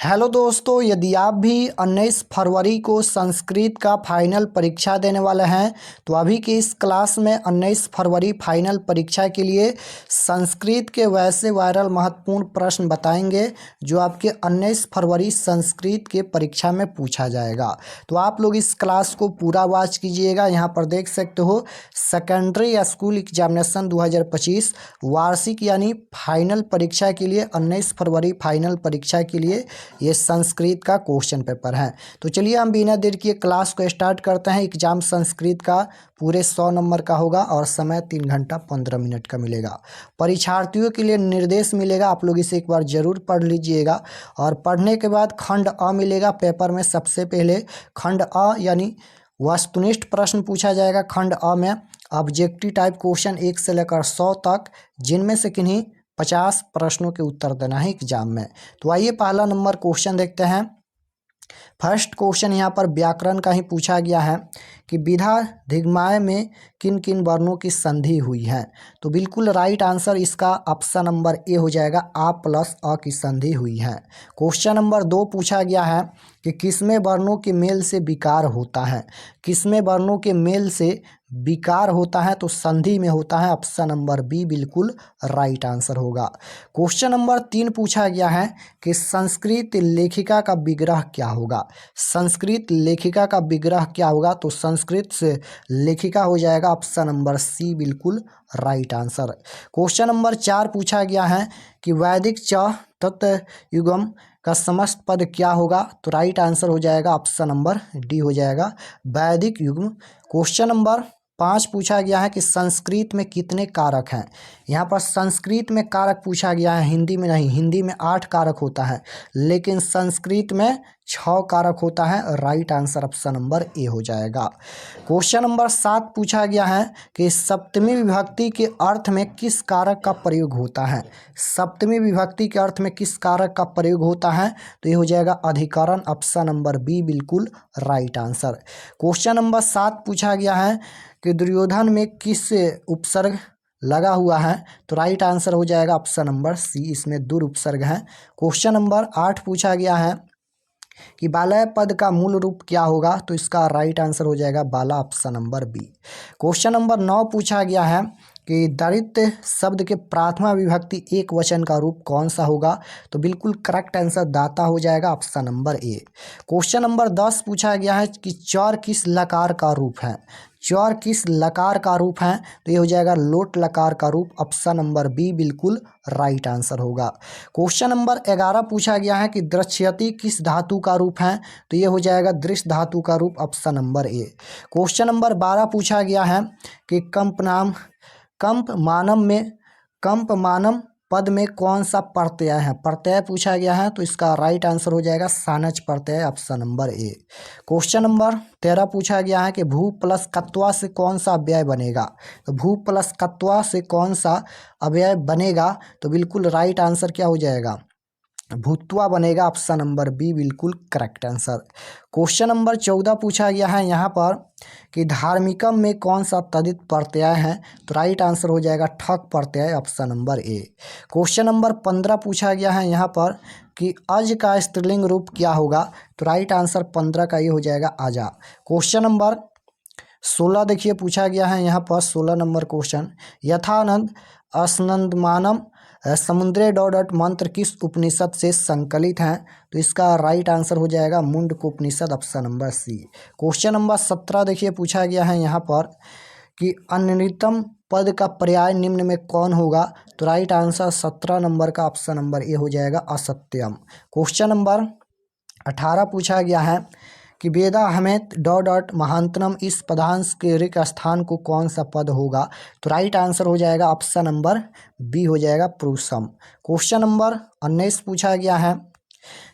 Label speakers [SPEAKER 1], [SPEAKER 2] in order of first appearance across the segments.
[SPEAKER 1] Hello दोस्तों, यदि आप भी 19 फरवरी को संस्कृत का फाइनल परीक्षा देने वाले हैं तो अभी की इस क्लास में 19 फरवरी फाइनल परीक्षा के लिए संस्कृत के वैसे वायरल महत्वपूर्ण प्रश्न बताएंगे जो आपके 19 फरवरी संस्कृत के परीक्षा में पूछा जाएगा। तो आप लोग इस क्लास को पूरा वॉच कीजिएगा। यहाँ पर देख सकते हो सेकेंडरी स्कूल एग्जामिनेशन 2025 वार्षिक यानी फाइनल परीक्षा के लिए 19 फरवरी फाइनल परीक्षा के लिए ये संस्कृत का क्वेश्चन पेपर है। तो चलिए हम बिना देर किए क्लास को स्टार्ट करते हैं। एग्जाम संस्कृत का पूरे 100 नंबर का होगा और समय 3 घंटा 15 मिनट का मिलेगा। परीक्षार्थियों के लिए निर्देश मिलेगा, आप लोग इसे एक बार जरूर पढ़ लीजिएगा। और पढ़ने के बाद खंड अ मिलेगा। पेपर में सबसे पहले खंड अ यानी वस्तुनिष्ठ प्रश्न पूछा जाएगा। खंड अ में ऑब्जेक्टिव टाइप क्वेश्चन 1 से लेकर 100 तक, जिनमें से किन्हीं 50 प्रश्नों के उत्तर देना है एग्जाम में। तो आइए पहला नंबर क्वेश्चन देखते हैं। फर्स्ट क्वेश्चन यहाँ पर व्याकरण का ही पूछा गया है कि विधा दिग्माय में किन किन वर्णों की संधि हुई है। तो बिल्कुल राइट आंसर इसका ऑप्शन नंबर ए हो जाएगा, आ प्लस अ की संधि हुई है। क्वेश्चन नंबर 2 पूछा गया है कि किसमें वर्णों के मेल से विकार होता है। किसमें वर्णों के मेल से विकार होता है तो संधि में होता है। ऑप्शन नंबर बी बिल्कुल राइट आंसर होगा। क्वेश्चन नंबर 3 पूछा गया है कि संस्कृत लेखिका का विग्रह क्या होगा। संस्कृत लेखिका का विग्रह क्या होगा तो संस्कृत से लेखिका हो जाएगा। ऑप्शन नंबर सी बिल्कुल राइट आंसर। क्वेश्चन नंबर 4 पूछा गया है कि वैदिक च तत्युगम का समस्त पद क्या होगा तो राइट आंसर हो जाएगा। ऑप्शन नंबर डी हो जाएगा, वैदिक युग्म। क्वेश्चन नंबर 5 पूछा गया है कि संस्कृत में कितने कारक हैं। यहाँ पर संस्कृत में कारक पूछा गया है, हिंदी में नहीं। हिंदी में 8 कारक होता है लेकिन संस्कृत में 6 कारक होता है। राइट आंसर ऑप्शन नंबर ए हो जाएगा। क्वेश्चन नंबर 7 पूछा गया है कि सप्तमी विभक्ति के अर्थ में किस कारक का प्रयोग होता है। सप्तमी विभक्ति के अर्थ में किस कारक का प्रयोग होता है तो ये हो जाएगा अधिकरण। ऑप्शन नंबर बी बिल्कुल राइट आंसर। क्वेश्चन नंबर 7 पूछा गया है कि दुर्योधन में किस उपसर्ग लगा हुआ है तो राइट आंसर हो जाएगा ऑप्शन नंबर सी, इसमें दुर उपसर्ग है। क्वेश्चन नंबर 8 पूछा गया है कि बालय पद का मूल रूप क्या होगा तो इसका राइट आंसर हो जाएगा बाला। Option number B. Question number 9 पूछा गया है कि दरिद्र शब्द के प्राथमा विभक्ति एक वचन का रूप कौन सा होगा तो बिल्कुल करेक्ट आंसर दाता हो जाएगा। Option number A. Question number 10 पूछा गया है कि चौर किस लकार का रूप है। चौर किस लकार का रूप है तो ये हो जाएगा लोट लकार का रूप। ऑप्शन नंबर बी बिल्कुल राइट आंसर होगा। क्वेश्चन नंबर 11 पूछा गया है कि दृश्यति किस धातु का रूप है तो ये हो जाएगा दृश्य धातु का रूप। Option number A. Question number 12 पूछा गया है कि कंपमानम पद में कौन सा प्रत्यय है। प्रत्यय पूछा गया है तो इसका राइट आंसर हो जाएगा सानच प्रत्यय। Option number A. Question number 13 पूछा गया है कि भू प्लस कत्वा से कौन सा अव्यय बनेगा। तो भू प्लस कत्वा से कौन सा अव्यय बनेगा तो बिल्कुल राइट आंसर क्या हो जाएगा, भूतवा बनेगा। ऑप्शन नंबर बी बिल्कुल करेक्ट आंसर। क्वेश्चन नंबर 14 पूछा गया है यहाँ पर कि धार्मिकम में कौन सा तदित प्रत्यय है तो राइट आंसर हो जाएगा ठक प्रत्यय। Option number A. Question number 15 पूछा गया है यहाँ पर कि अज का स्त्रीलिंग रूप क्या होगा तो राइट आंसर 15 का ये हो जाएगा आजा। क्वेश्चन नंबर 16 देखिए पूछा गया है यहाँ पर 16 नंबर क्वेश्चन, यथानंद असनंदमानम समुद्रे डॉट मंत्र किस उपनिषद से संकलित हैं तो इसका राइट आंसर हो जाएगा Mundak Upanishad. Option number C. Question number 17 देखिए पूछा गया है यहाँ पर कि अनिर्णितम पद का पर्याय निम्न में कौन होगा तो राइट आंसर 17 नंबर का ऑप्शन नंबर ए हो जाएगा असत्यम। क्वेश्चन नंबर 18 पूछा गया है कि वेदा हमें डॉट महांतनम इस पदांश के ऋक स्थान को कौन सा पद होगा तो राइट आंसर हो जाएगा ऑप्शन नंबर बी हो जाएगा पुरुषम। क्वेश्चन नंबर 19 पूछा गया है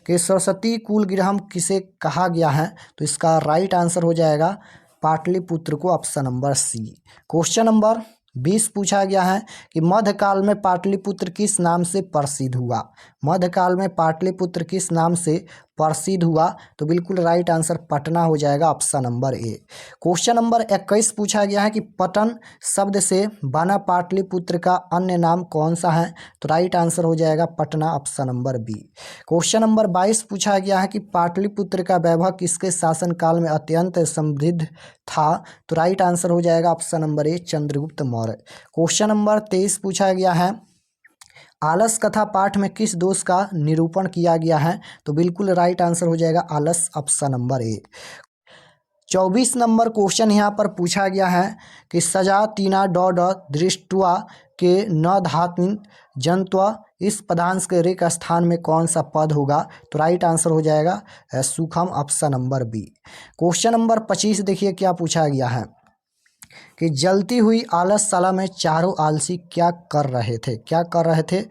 [SPEAKER 1] कि सरस्वती कुल गृहम किसे कहा गया है तो इसका राइट आंसर हो जाएगा पाटलिपुत्र को। Option number C. Question number 20 पूछा गया है कि मध्यकाल में पाटलिपुत्र किस नाम से प्रसिद्ध हुआ। मध्यकाल में पाटलिपुत्र किस नाम से प्रसिद्ध हुआ? तो बिल्कुल राइट आंसर पटना हो जाएगा, option number A. Question number 21 पूछा गया है कि पटन शब्द से बना पाटलिपुत्र का अन्य नाम कौन सा है? तो राइट आंसर हो जाएगा Patna, option number B. Question number 22 पूछा गया है कि पाटलिपुत्र का वैभव किसके शासनकाल में अत्यंत समृद्ध था? तो राइट आंसर हो जाएगा ऑप्शन नंबर ए, चंद्रगुप्त मौर्य। क्वेश्चन नंबर 23 पूछा गया है आलस कथा पाठ में किस दोष का निरूपण किया गया है? तो बिल्कुल राइट आंसर हो जाएगा आलस, ऑप्शन नंबर ए। 24 नंबर क्वेश्चन यहाँ पर पूछा गया है कि सजा तीना डॉड दृष्टवा के न धातुन जंत्वा इस पदांश के रिक्त स्थान में कौन सा पद होगा? तो राइट आंसर हो जाएगा सुखम, option number B. Question number 25 देखिए क्या पूछा गया है कि जलती हुई आलसशाला में चारों आलसी क्या कर रहे थे? क्या कर रहे थे?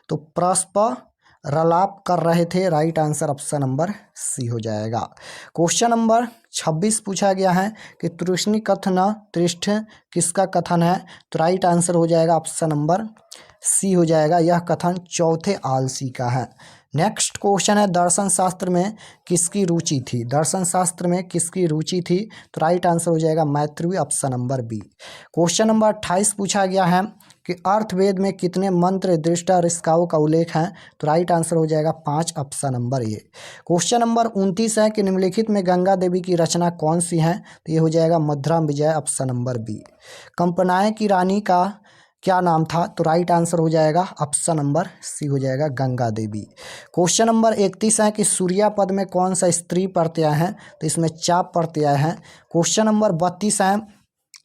[SPEAKER 1] तो परस्पर रलाप कर रहे थे। Right answer option number C हो जाएगा। क्वेश्चन नंबर 26 पूछा गया है कि तृष्णि कथन तृष्ठ किसका कथन है? तो राइट आंसर हो जाएगा ऑप्शन नंबर सी हो जाएगा, यह कथन चौथे आलसी का है। नेक्स्ट क्वेश्चन है दर्शन शास्त्र में किसकी रुचि थी? दर्शन शास्त्र में किसकी रुचि थी? तो राइट आंसर हो जाएगा Maitreyi, option number B. Question number 28 पूछा गया है कि अर्थवेद में कितने मंत्र दृष्टा ऋषिकाओं का उल्लेख है? तो राइट आंसर हो जाएगा 5, option number A. Question number 29 है कि निम्नलिखित में गंगा देवी की रचना कौन सी है? तो ये हो जाएगा मध्रा विजय, ऑप्शन नंबर बी। कंपनाए की रानी का क्या नाम था? तो राइट आंसर हो जाएगा ऑप्शन नंबर सी हो जाएगा गंगा देवी। क्वेश्चन नंबर 31 है कि सूर्या पद में कौन सा स्त्री प्रत्यय है? तो इसमें चाप प्रत्यय है। क्वेश्चन नंबर 32 है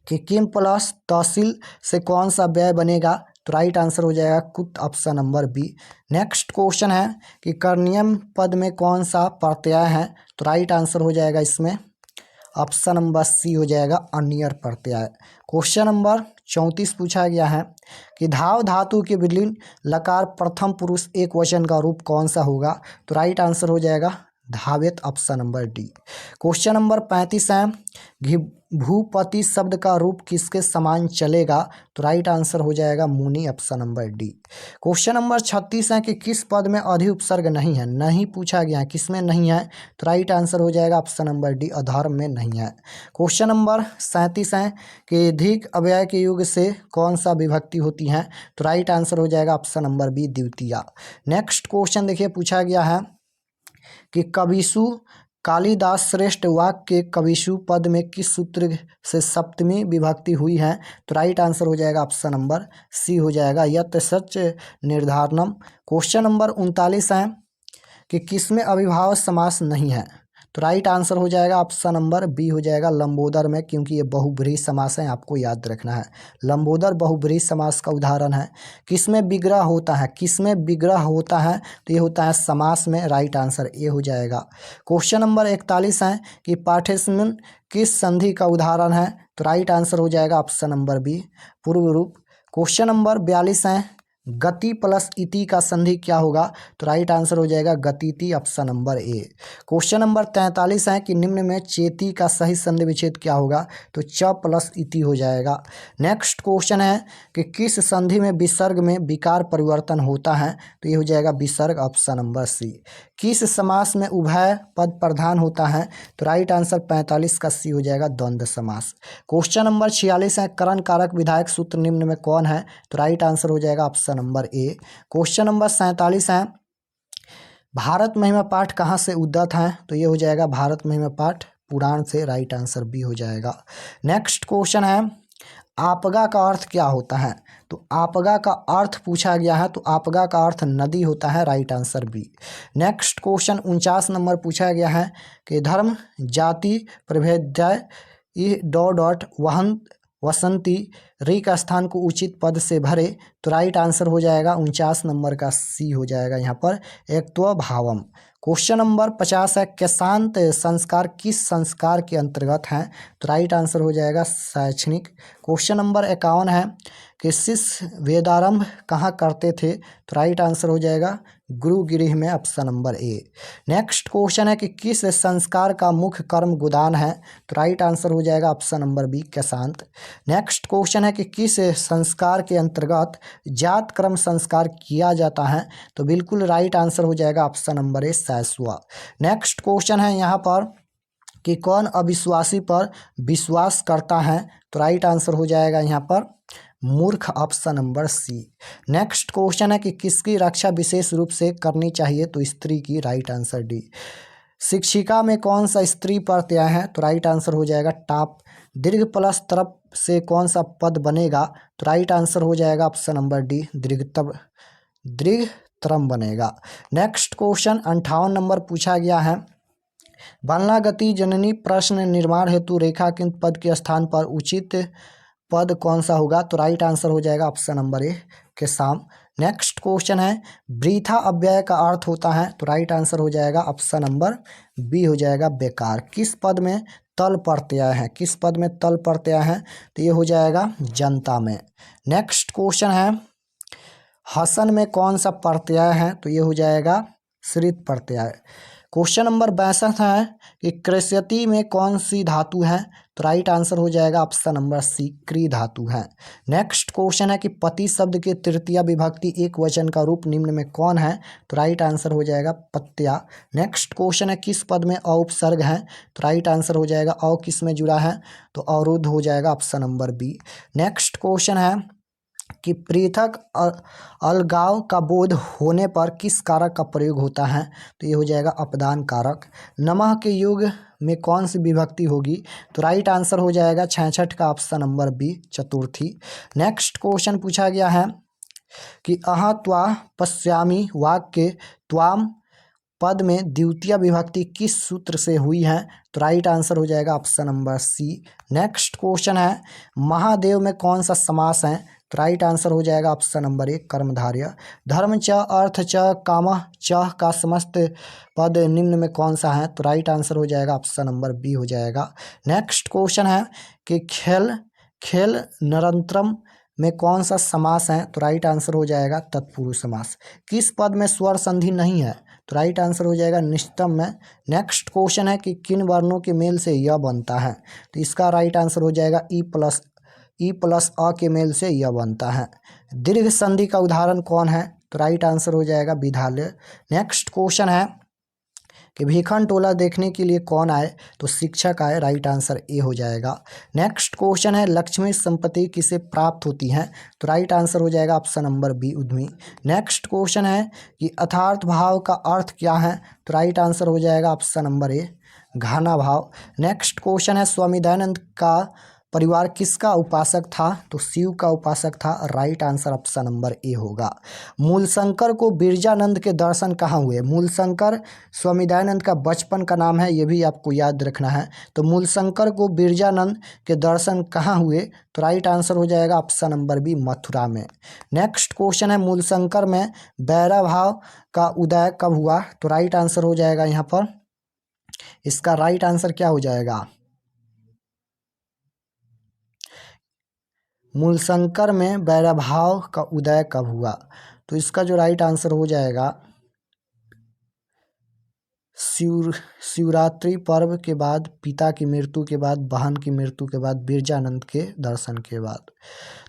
[SPEAKER 1] कि किम प्लस तहसील से कौन सा व्यय बनेगा? तो राइट आंसर हो जाएगा कुत, option number B. Next question है कि कर्नियम पद में कौन सा प्रत्यय है? तो राइट आंसर हो जाएगा इसमें ऑप्शन नंबर सी हो जाएगा अनियर प्रत्यय। क्वेश्चन नंबर 34 पूछा गया है कि धाव धातु के विलीन लकार प्रथम पुरुष एक वचन का रूप कौन सा होगा? तो राइट आंसर हो जाएगा धावित, option number D. Question number 35 है कि भूपति शब्द का रूप किसके समान चलेगा? तो राइट आंसर हो जाएगा मुनि, option number D. Question number 36 है कि किस पद में अधि उपसर्ग नहीं है? नहीं पूछा गया है किस में नहीं है? तो राइट आंसर हो जाएगा ऑप्शन नंबर डी, अधर्म में नहीं है। क्वेश्चन नंबर 37 है कि अधिक अव्यय के युग से कौन सा विभक्ति होती है? तो राइट आंसर हो जाएगा ऑप्शन नंबर बी, द्वितीया। नेक्स्ट क्वेश्चन देखिए पूछा गया है कि कविसु कालिदास श्रेष्ठ वाक्य के कविसु पद में किस सूत्र से सप्तमी विभक्ति हुई है? तो राइट आंसर हो जाएगा ऑप्शन नंबर सी हो जाएगा यत सच निर्धारणम। क्वेश्चन नंबर 39 है कि किसमें अविभाव समास नहीं है? तो राइट आंसर हो जाएगा ऑप्शन नंबर बी हो जाएगा लंबोदर में, क्योंकि ये बहुब्रीहि समास है, आपको याद रखना है। लंबोदर बहुब्रीहि समास का उदाहरण है। किसमें विग्रह होता है? किसमें विग्रह होता है? तो ये होता है समास में। राइट आंसर ए हो जाएगा। क्वेश्चन नंबर 41 है कि पाठ्यस्मिन किस संधि का उदाहरण है? तो राइट आंसर हो जाएगा ऑप्शन नंबर बी, पूर्व रूप। क्वेश्चन नंबर 42 है गति प्लस इति का संधि क्या होगा? तो राइट आंसर हो जाएगा गतिति, option number A. Question number 43 है कि निम्न में चेति का सही संधि विच्छेद क्या होगा? तो च प्लस इति हो जाएगा। नेक्स्ट क्वेश्चन है कि किस संधि में विसर्ग में विकार परिवर्तन होता है? तो ये हो जाएगा विसर्ग, ऑप्शन नंबर सी। किस समास में उभय पद प्रधान होता है? तो राइट आंसर 45 का सी हो जाएगा द्वंद्व समास। क्वेश्चन नंबर 46 है करण कारक विधायक सूत्र निम्न में कौन है? तो राइट आंसर हो जाएगा option number A. Question number 47 है भारत महिमा पाठ कहाँ से उद्धत है? तो ये हो जाएगा भारत महिमा पाठ पुराण से। राइट आंसर बी हो जाएगा। नेक्स्ट क्वेश्चन है आपगा का अर्थ क्या होता है? तो आपगा का अर्थ पूछा गया है, तो आपगा का अर्थ नदी होता है। Right answer B. Next question 49 number पूछा गया है कि धर्म जाति प्रभेद्य डॉट वहन वसंती री का स्थान को उचित पद से भरे। तो राइट आंसर हो जाएगा 49 नंबर का सी हो जाएगा यहाँ पर एकत्व भावम। क्वेश्चन नंबर 50 है केशांत संस्कार किस संस्कार के अंतर्गत है? तो राइट आंसर हो जाएगा शैक्षणिक। क्वेश्चन नंबर 51 है कि शिष्य वेदारंभ कहाँ करते थे? तो राइट आंसर हो जाएगा गुरुगृह में, ऑप्शन नंबर ए। नेक्स्ट क्वेश्चन है कि किस संस्कार का मुख्य कर्म गोदान है, तो राइट आंसर हो जाएगा ऑप्शन नंबर बी, केशांत। नेक्स्ट क्वेश्चन है कि किस संस्कार के अंतर्गत जात कर्म संस्कार किया जाता है, तो बिल्कुल राइट आंसर हो जाएगा ऑप्शन नंबर ए, सैसवा। नेक्स्ट क्वेश्चन है यहाँ पर कि कौन अविश्वासी पर विश्वास करता है, तो राइट आंसर हो जाएगा यहाँ पर मूर्ख, option number C. Next question है कि किसकी रक्षा विशेष रूप से करनी चाहिए, तो स्त्री की, राइट आंसर डी। शिक्षिका में कौन सा स्त्री प्रत्यय है, तो राइट आंसर हो जाएगा टाप। दीर्घ प्लस तरफ से कौन सा पद बनेगा, तो राइट आंसर हो जाएगा ऑप्शन नंबर डी, दीर्घतरम बनेगा। नेक्स्ट क्वेश्चन 58 नंबर पूछा गया है, बलना गति जननी प्रश्न निर्माण हेतु रेखांकित पद के स्थान पर उचित पद कौन सा होगा, तो राइट आंसर हो जाएगा ऑप्शन नंबर ए, के साम। नेक्स्ट क्वेश्चन है वृथा अव्यय का अर्थ होता है, तो राइट आंसर हो जाएगा ऑप्शन नंबर बी, हो जाएगा बेकार। किस पद में तल प्रत्यय है, किस पद में तल प्रत्यय है, तो ये हो जाएगा जनता में। नेक्स्ट क्वेश्चन है हसन में कौन सा प्रत्यय है, तो ये हो जाएगा श्रित प्रत्यय। क्वेश्चन नंबर 62 है कि कृष्यति में कौन सी धातु है, तो राइट आंसर हो जाएगा ऑप्शन नंबर सी, क्री धातु है। नेक्स्ट क्वेश्चन है कि पति शब्द के तृतीया विभक्ति एक वचन का रूप निम्न में कौन है, तो राइट आंसर हो जाएगा पत्या। नेक्स्ट क्वेश्चन है किस पद में अ उपसर्ग है, तो राइट आंसर हो जाएगा अ किस में जुड़ा है, तो अवरुद्ध हो जाएगा option number B. Next question है कि पृथक अलगाव का बोध होने पर किस कारक का प्रयोग होता है, तो ये हो जाएगा अपदान कारक। नमः के युग में कौन सी विभक्ति होगी, तो राइट आंसर हो जाएगा 66 का ऑप्शन नंबर बी, चतुर्थी। नेक्स्ट क्वेश्चन पूछा गया है कि अह त्वा पश्यामि वाक्य त्वाम पद में द्वितीय विभक्ति किस सूत्र से हुई है, तो राइट आंसर हो जाएगा option number C. Next question है महादेव में कौन सा समास है, तो राइट आंसर हो जाएगा ऑप्शन नंबर ए, कर्मधारय। धर्म च अर्थ च कामः च का समस्त पद निम्न में कौन सा है, तो राइट आंसर हो जाएगा ऑप्शन नंबर बी, हो जाएगा। नेक्स्ट क्वेश्चन है कि खेल निरंतरम में कौन सा समास है, तो राइट आंसर हो जाएगा तत्पुरुष समास। किस पद में स्वर संधि नहीं है, तो राइट आंसर हो जाएगा निष्ठम में। नेक्स्ट क्वेश्चन है कि किन वर्णों के मेल से यह बनता है, तो इसका राइट आंसर हो जाएगा ई प्लस अ के मेल से यह बनता है। दीर्घ संधि का उदाहरण कौन है, तो राइट आंसर हो जाएगा विद्यालय। नेक्स्ट क्वेश्चन है कि भीखन टोला देखने के लिए कौन आए, तो शिक्षक आए, राइट आंसर ए हो जाएगा। नेक्स्ट क्वेश्चन है लक्ष्मी संपत्ति किसे प्राप्त होती है, तो राइट आंसर हो जाएगा ऑप्शन नंबर बी, उद्यमी। नेक्स्ट क्वेश्चन है कि अर्थार्थ भाव का अर्थ क्या है, तो राइट आंसर हो जाएगा ऑप्शन नंबर ए, घाना भाव। नेक्स्ट क्वेश्चन है स्वामी दयानंद का परिवार किसका उपासक था, तो शिव का उपासक था, राइट आंसर ऑप्शन नंबर ए होगा। मूलशंकर को बिरजानंद के दर्शन कहाँ हुए, मूलशंकर स्वामी दयानंद का बचपन का नाम है, ये भी आपको याद रखना है। तो मूलशंकर को बिरजानंद के दर्शन कहाँ हुए, तो राइट आंसर हो जाएगा ऑप्शन नंबर बी, मथुरा में। नेक्स्ट क्वेश्चन है मूलशंकर में बैरा भाव का उदय कब हुआ, तो राइट आंसर हो जाएगा यहाँ पर, इसका राइट आंसर क्या हो जाएगा, मूलशंकर में वैराभाव का उदय कब हुआ, तो इसका जो राइट आंसर हो जाएगा शिवरात्रि पर्व के बाद, पिता की मृत्यु के बाद, बहन की मृत्यु के बाद, बिरजानंद के दर्शन के बाद।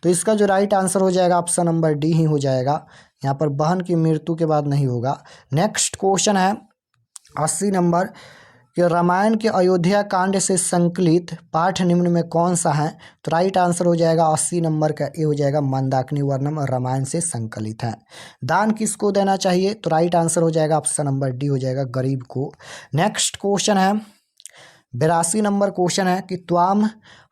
[SPEAKER 1] तो इसका जो राइट आंसर हो जाएगा ऑप्शन नंबर डी ही हो जाएगा, यहाँ पर बहन की मृत्यु के बाद नहीं होगा। नेक्स्ट क्वेश्चन है 80 नंबर कि रामायण के अयोध्या कांड से संकलित पाठ निम्न में कौन सा है, तो राइट आंसर हो जाएगा 80 नंबर का ए हो जाएगा, मंदाकिनी वर्णम रामायण से संकलित है। दान किसको देना चाहिए, तो राइट आंसर हो जाएगा ऑप्शन नंबर डी हो जाएगा, गरीब को। नेक्स्ट क्वेश्चन है 82 नंबर क्वेश्चन है कि त्वाम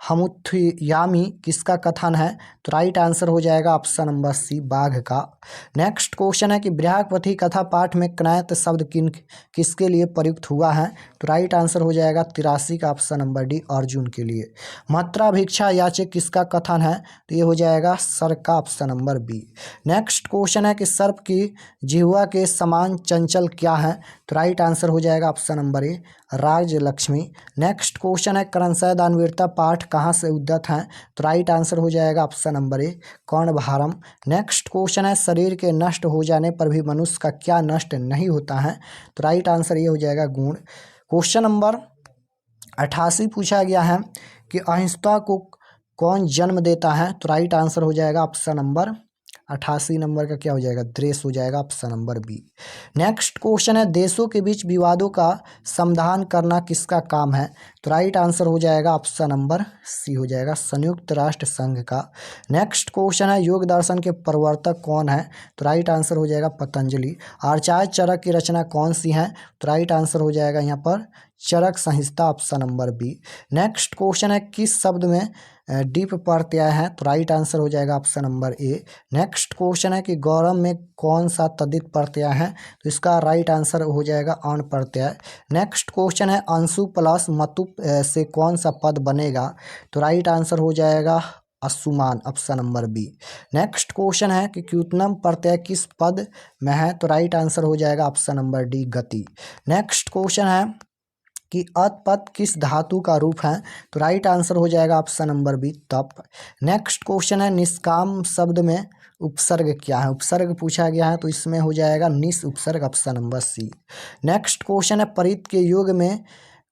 [SPEAKER 1] हमुथयामी किसका कथन है, तो राइट आंसर हो जाएगा ऑप्शन नंबर सी, बाघ का। नेक्स्ट क्वेश्चन है कि बृहस्पति कथा पाठ में कनैत शब्द किसके लिए प्रयुक्त हुआ है, तो राइट आंसर हो जाएगा 83 का ऑप्शन नंबर डी, अर्जुन के लिए। मात्रा भिक्षा याचक किसका कथन है, तो ये हो जाएगा सर का, option number B. Next question है कि सर्प की जिह्वा के समान चंचल क्या है, तो राइट आंसर हो जाएगा option number A, Rajlakshmi. Next question है क्रमशः दानवीरता पाठ कहाँ से उद्गत हैं? तो राइट आंसर हो जाएगा option number A, Karnabharam. Next question है शरीर के नष्ट हो जाने पर भी मनुष्य का क्या नष्ट नहीं होता है? तो राइट आंसर ये हो जाएगा गुण। क्वेश्चन नंबर 88 पूछा गया है कि अहिंसा को कौन जन्म देता है? तो राइट आंसर हो जाएगा ऑप्शन नंबर 88 नंबर का क्या हो जाएगा? देश हो जाएगा option number B. Next question है देशों के बीच विवादों का समाधान करना किसका काम है? तो राइट आंसर हो जाएगा ऑप्शन नंबर सी हो जाएगा संयुक्त राष्ट्र संघ का। नेक्स्ट क्वेश्चन है योग दर्शन के प्रवर्तक कौन है? तो राइट आंसर हो जाएगा पतंजलि। आचार्य चरक की रचना कौन सी है? तो राइट आंसर हो जाएगा यहाँ पर Charak Samhita option number B. Next question है किस शब्द में डीप प्रत्यय है? तो राइट आंसर हो जाएगा ऑप्शन नंबर ए। नेक्स्ट क्वेश्चन है कि गौरव में कौन सा तद्धित प्रत्यय है? तो इसका राइट आंसर हो जाएगा अण प्रत्यय। नेक्स्ट क्वेश्चन है अंशु प्लस मतु से कौन सा पद बनेगा? तो राइट आंसर हो जाएगा असुमान option number B. Next question है कि क्युतनम प्रत्यय किस पद में है? तो राइट आंसर हो जाएगा ऑप्शन नंबर डी गति। नेक्स्ट क्वेश्चन है कि अतपद किस धातु का रूप है? तो राइट आंसर हो जाएगा ऑप्शन नंबर बी तप। नेक्स्ट क्वेश्चन है निष्काम शब्द में उपसर्ग क्या है? उपसर्ग पूछा गया है तो इसमें हो जाएगा निस उपसर्ग option number C. Next question है परित के योग में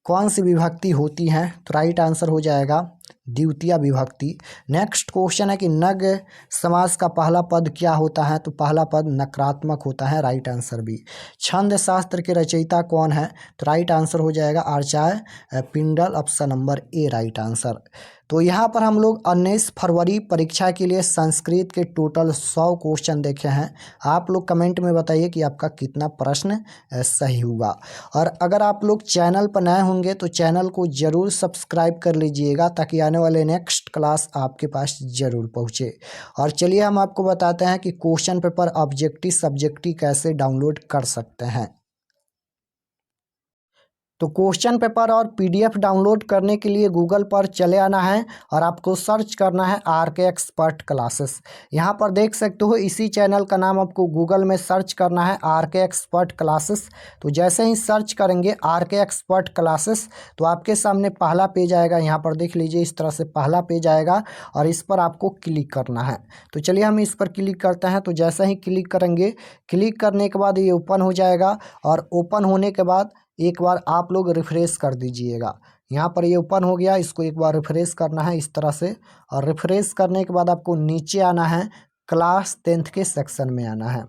[SPEAKER 1] कौन सी विभक्ति होती है? तो राइट आंसर हो जाएगा द्वितीय विभक्ति। नेक्स्ट क्वेश्चन है कि नग समास का पहला पद क्या होता है? तो पहला पद नकारात्मक होता है, राइट आंसर बी। छंद शास्त्र के रचयिता कौन है? तो राइट आंसर हो जाएगा आचार्य पिंडल option number A right answer. तो यहाँ पर हम लोग 19 फरवरी परीक्षा के लिए संस्कृत के टोटल 100 क्वेश्चन देखे हैं। आप लोग कमेंट में बताइए कि आपका कितना प्रश्न सही हुआ। और अगर आप लोग चैनल पर नए होंगे तो चैनल को ज़रूर सब्सक्राइब कर लीजिएगा ताकि आने वाले नेक्स्ट क्लास आपके पास ज़रूर पहुँचे। और चलिए हम आपको बताते हैं कि क्वेश्चन पेपर ऑब्जेक्टिव सब्जेक्टिव कैसे डाउनलोड कर सकते हैं। तो क्वेश्चन पेपर और पीडीएफ डाउनलोड करने के लिए गूगल पर चले आना है और आपको सर्च करना है आरके एक्सपर्ट क्लासेस। यहाँ पर देख सकते हो इसी चैनल का नाम आपको गूगल में सर्च करना है आरके एक्सपर्ट क्लासेस। तो जैसे ही सर्च करेंगे आरके एक्सपर्ट क्लासेस तो आपके सामने पहला पेज आएगा। यहाँ पर देख लीजिए इस तरह से पहला पेज आएगा और इस पर आपको क्लिक करना है। तो चलिए हम इस पर क्लिक करते हैं। तो जैसे ही क्लिक करेंगे, क्लिक करने के बाद ये ओपन हो जाएगा और ओपन होने के बाद एक बार आप लोग रिफ्रेश कर दीजिएगा। यहाँ पर ये ओपन हो गया, इसको एक बार रिफ्रेश करना है इस तरह से। और रिफ्रेश करने के बाद आपको नीचे आना है, क्लास 10th के सेक्शन में आना है।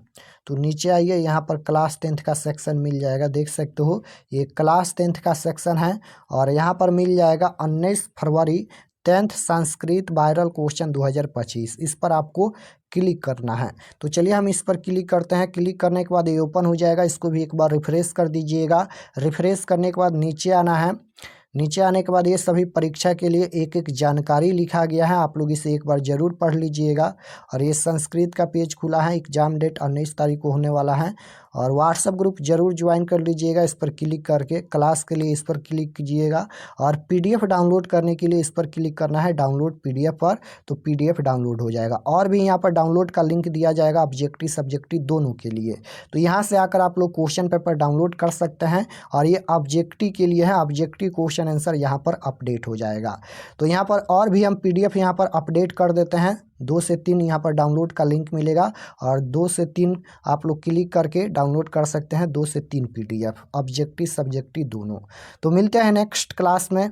[SPEAKER 1] तो नीचे आइए, यहाँ पर क्लास 10th का सेक्शन मिल जाएगा। देख सकते हो ये क्लास 10th का सेक्शन है और यहाँ पर मिल जाएगा 19 फरवरी 10th संस्कृत वायरल क्वेश्चन 2025। इस पर आपको क्लिक करना है। तो चलिए हम इस पर क्लिक करते हैं। क्लिक करने के बाद ये ओपन हो जाएगा। इसको भी एक बार रिफ्रेश कर दीजिएगा। रिफ्रेश करने के बाद नीचे आना है। नीचे आने के बाद ये सभी परीक्षा के लिए एक एक जानकारी लिखा गया है, आप लोग इसे एक बार ज़रूर पढ़ लीजिएगा। और ये संस्कृत का पेज खुला है, एग्जाम डेट 19 तारीख को होने वाला है। और व्हाट्सएप ग्रुप जरूर ज्वाइन कर लीजिएगा। इस पर क्लिक करके क्लास के लिए इस पर क्लिक कीजिएगा और पीडीएफ डाउनलोड करने के लिए इस पर क्लिक करना है डाउनलोड पीडीएफ पर। तो पीडीएफ डाउनलोड हो जाएगा। और भी यहाँ पर डाउनलोड का लिंक दिया जाएगा ऑब्जेक्टिव सब्जेक्टिव दोनों के लिए। तो यहाँ से आकर आप लोग क्वेश्चन पेपर डाउनलोड कर सकते हैं। और ये ऑब्जेक्टिव के लिए है, ऑब्जेक्टिव क्वेश्चन आंसर यहाँ पर अपडेट हो जाएगा। तो यहाँ पर और भी हम पीडीएफ यहाँ पर अपडेट कर देते हैं। 2 से 3 यहाँ पर डाउनलोड का लिंक मिलेगा और 2 से 3 आप लोग क्लिक करके डाउनलोड कर सकते हैं। 2 से 3 पीडीएफ ऑब्जेक्टिव सब्जेक्टिव दोनों। तो मिलते हैं नेक्स्ट क्लास में।